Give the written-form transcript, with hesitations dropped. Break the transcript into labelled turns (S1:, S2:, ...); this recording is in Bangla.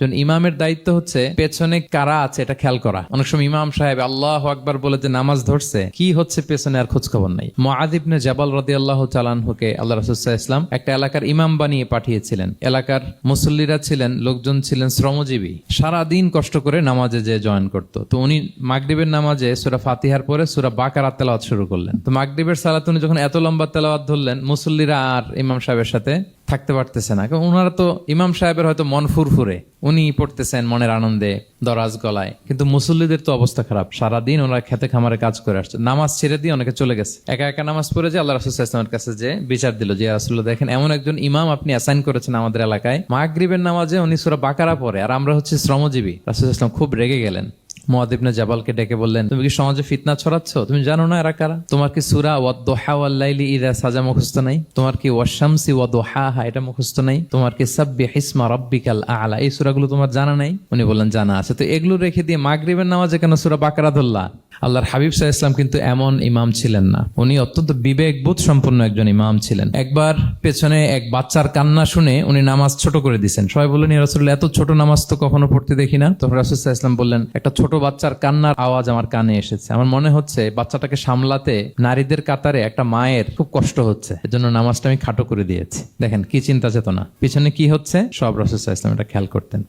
S1: একজন ইমামের দায়িত্ব হচ্ছে পেছনে কারা আছে এটা খেয়াল করা। অনেক সময় ইমাম সাহেব আল্লাহু আকবার বলে যে নামাজ ধরছে, কি হচ্ছে পেছনে আর খোঁজ খবর নাই। মুআয ইবনে জাবাল রাদিয়াল্লাহু তাআলা আনহুকে আল্লাহ রাসূল সাল্লাল্লাহু আলাইহি ওয়াসাল্লাম একটা এলাকার ইমাম বানিয়ে পাঠিয়েছিলেন। এলাকার মুসল্লিরা ছিলেন, লোকজন ছিলেন শ্রমজীবী, সারা দিন কষ্ট করে নামাজে যে জয়েন করত। তো উনি মাগরিবের নামাজে সূরা ফাতিহার পরে সূরা বাকারা তেলাওয়াত শুরু করলেন। তো মাগরিবের সালাতে উনি যখন এত লম্বা তেলাওয়াত ধরলেন, মুসল্লিরা আর ইমাম সাহেবের সাথে থাকতে পারতেছে না, কারণ ওনারা তো ইমাম সাহেবের হয়তো মন ফুরফুরে, উনি পড়তেছেন মনের আনন্দে দরাজ গলায়, কিন্তু মুসল্লিদের তো অবস্থা খারাপ। সারাদিন ওনারা খেতে খামারে কাজ করে আসছে, নামাজ ছেড়ে দিয়ে অনেকে চলে গেছে। একা একা নামাজ পড়ে যে আল্লাহ রাসূল সাল্লাল্লাহু আলাইহি ওয়াসাল্লামের কাছে যে বিচার দিল যে রাসূলুল্লাহ, দেখেন এমন একজন ইমাম আপনি অ্যাসাইন করেছেন আমাদের এলাকায়, মাগরিবের নামাজে উনি সূরা বাকারা পড়ে আর আমরা হচ্ছে শ্রমজীবী। রাসূল সাল্লাল্লাহু আলাইহি ওয়াসাল্লাম খুব রেগে গেলেন। মুআয ইবনে জাবালকে ডেকে বললেন, তুমি কি সমাজে ফিতনা ছড়াচ্ছ? তুমি জানো না এরা কারা? তোমার কি সূরা ওয়াদ-দুহা ওয়াল-লাইলি ইযা সাজা মুখস্থ নাই? তোমার কি ওয়াশ-শামসি ওয়া-দুহাহা এটা মুখস্থ নাই? তোমার কি সাব্বিহিসমা রাব্বিকাল আ'লা এই সূরাগুলো তোমার জানা নাই? উনি বললেন জানা আছে। তো এগুলো রেখে দিয়ে মাগরিবের নামাজে কেন সূরা বাকারা ধরলা? আল্লাহর হাবিব সাল্লাল্লাহু আলাইহি ওয়াসাল্লাম কিন্তু এমন ইমাম ছিলেন না, উনি অত্যন্ত বিবেকবোধ সম্পন্ন একজন ইমাম ছিলেন। একবার পেছনে এক বাচ্চার কান্না শুনে উনি নামাজ ছোট করে দিয়েছেন। সবাই বললেন, ইয়া রাসূলুল্লাহ, এত ছোট নামাজ তো কখনো পড়তে দেখি না। তখন রাসূল সাল্লাল্লাহু আলাইহি ওয়াসাল্লাম বললেন, একটা ছোট বাচ্চার কান্নার আওয়াজ আমার কানে এসেছে, আমার মনে হচ্ছে বাচ্চাটাকে সামলাতে নারীদের কাতারে একটা মায়ের খুব কষ্ট হচ্ছে, এজন্য নামাজটা আমি খাটো করে দিয়েছি। দেখেন কি চিন্তা চেতনা, পিছনে কি হচ্ছে সব রাসূল সাল্লাল্লাহু আলাইহি ওয়াসাল্লাম এটা খেয়াল করতেন।